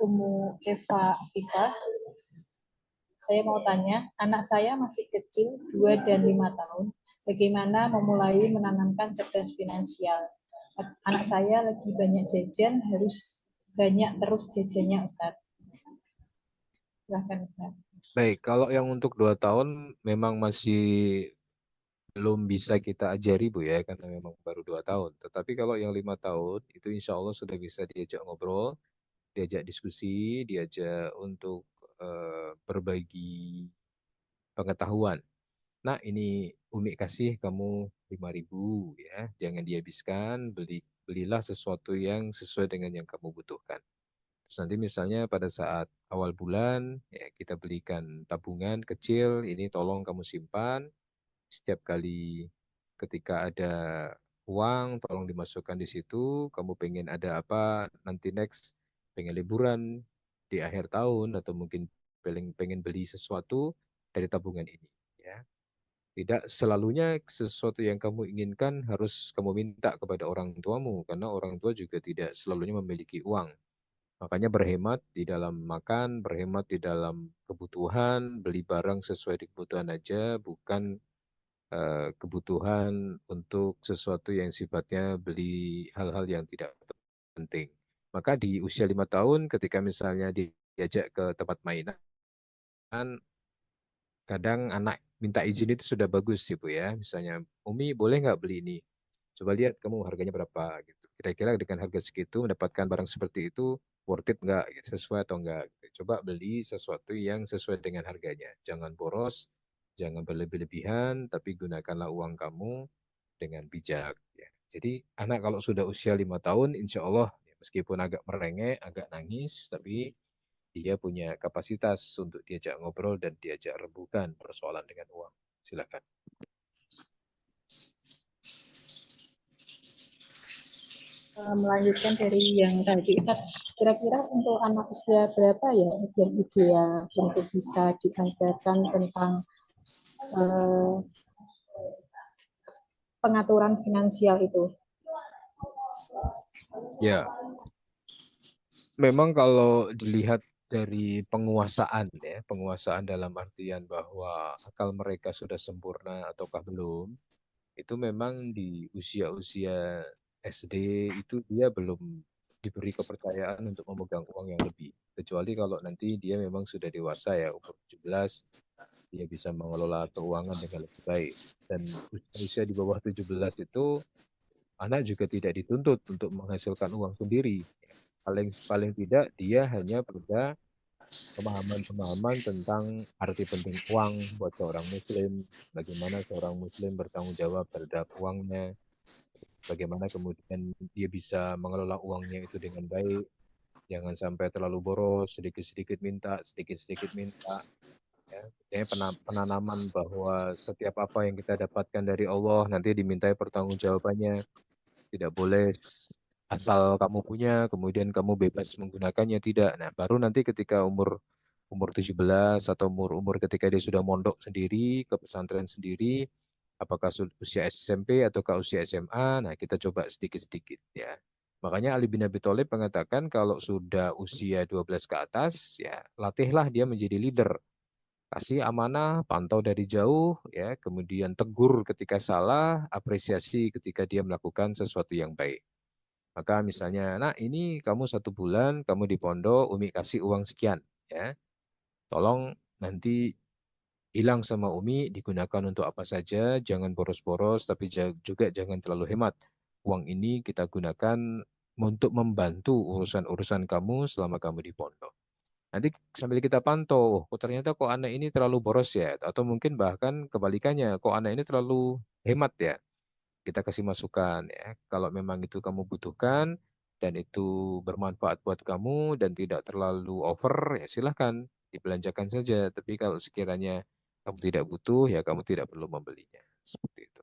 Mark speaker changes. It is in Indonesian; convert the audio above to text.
Speaker 1: Umu Eva Iva. Saya mau tanya, anak saya masih kecil, 2 dan 5 tahun. Bagaimana memulai menanamkan cerdas finansial? Anak saya lagi banyak jajan, harus banyak terus jajannya, Ustaz. Silahkan, Ustaz.
Speaker 2: Baik, kalau yang untuk 2 tahun memang masih belum bisa kita ajari Bu ya, karena memang baru 2 tahun. Tetapi kalau yang 5 tahun itu insya Allah sudah bisa diajak ngobrol, diajak diskusi, diajak untuk berbagi pengetahuan. Nah, ini Umi kasih kamu 5.000 ya, jangan dihabiskan, belilah sesuatu yang sesuai dengan yang kamu butuhkan. Terus nanti misalnya pada saat awal bulan ya kita belikan tabungan kecil, ini tolong kamu simpan setiap kali ketika ada uang tolong dimasukkan di situ, kamu pengen ada apa nanti next, pengen liburan di akhir tahun atau mungkin pengen beli sesuatu dari tabungan ini ya. Tidak selalunya sesuatu yang kamu inginkan harus kamu minta kepada orang tuamu, karena orang tua juga tidak selalunya memiliki uang. Makanya berhemat di dalam makan, berhemat di dalam kebutuhan, beli barang sesuai di kebutuhan aja, bukan kebutuhan untuk sesuatu yang sifatnya beli hal-hal yang tidak penting. Maka di usia 5 tahun ketika misalnya diajak ke tempat mainan, kadang anak minta izin itu sudah bagus sih Bu ya. Misalnya, Umi boleh nggak beli ini? Coba lihat kamu harganya berapa gitu. Kira-kira dengan harga segitu mendapatkan barang seperti itu worth it nggak? Sesuai atau enggak? Coba beli sesuatu yang sesuai dengan harganya. Jangan boros, jangan berlebih-lebihan, tapi gunakanlah uang kamu dengan bijak. Ya. Jadi anak kalau sudah usia 5 tahun, insya Allah ya, meskipun agak merengek, agak nangis, tapi dia punya kapasitas untuk diajak ngobrol dan diajak rembukan persoalan dengan uang. Silakan.
Speaker 1: Melanjutkan dari yang tadi, Ustaz, kira-kira untuk anak usia berapa ya yang ideal untuk bisa diajarkan tentang eh, pengaturan finansial itu?
Speaker 2: Ya, memang kalau dilihat dari penguasaan ya, penguasaan dalam artian bahwa akal mereka sudah sempurna ataukah belum, itu memang di usia-usia SD itu dia belum diberi kepercayaan untuk memegang uang yang lebih. Kecuali kalau nanti dia memang sudah dewasa ya, umur 17, dia bisa mengelola keuangan dengan lebih baik. Dan usia di bawah 17 itu anak juga tidak dituntut untuk menghasilkan uang sendiri. Paling paling tidak dia hanya pada pemahaman-pemahaman tentang arti penting uang buat seorang muslim, bagaimana seorang muslim bertanggung jawab terhadap uangnya, bagaimana kemudian dia bisa mengelola uangnya itu dengan baik, jangan sampai terlalu boros, sedikit-sedikit minta, sedikit-sedikit minta. Ya. Misalnya penanaman bahwa setiap apa yang kita dapatkan dari Allah nanti dimintai pertanggungjawabannya, tidak boleh asal kamu punya, kemudian kamu bebas menggunakannya, tidak. Nah, baru nanti ketika umur umur 17 atau umur-umur ketika dia sudah mondok sendiri, ke pesantren sendiri, apakah usia SMP ataukah usia SMA, nah kita coba sedikit-sedikit ya. Makanya Ali bin Abi Thalib mengatakan kalau sudah usia 12 ke atas, ya latihlah dia menjadi leader. Kasih amanah, pantau dari jauh, ya, kemudian tegur ketika salah, apresiasi ketika dia melakukan sesuatu yang baik. Maka misalnya, nah ini kamu 1 bulan, kamu di pondok, Umi kasih uang sekian, ya. Tolong nanti hilang sama Umi, digunakan untuk apa saja, jangan boros-boros, tapi juga jangan terlalu hemat. Uang ini kita gunakan untuk membantu urusan-urusan kamu selama kamu di pondok. Nanti sambil kita pantau, oh ternyata kok anak ini terlalu boros ya, atau mungkin bahkan kebalikannya, kok anak ini terlalu hemat ya. Kita kasih masukan ya. Kalau memang itu kamu butuhkan dan itu bermanfaat buat kamu dan tidak terlalu over, ya silahkan dibelanjakan saja. Tapi kalau sekiranya kamu tidak butuh, ya kamu tidak perlu membelinya. Seperti itu.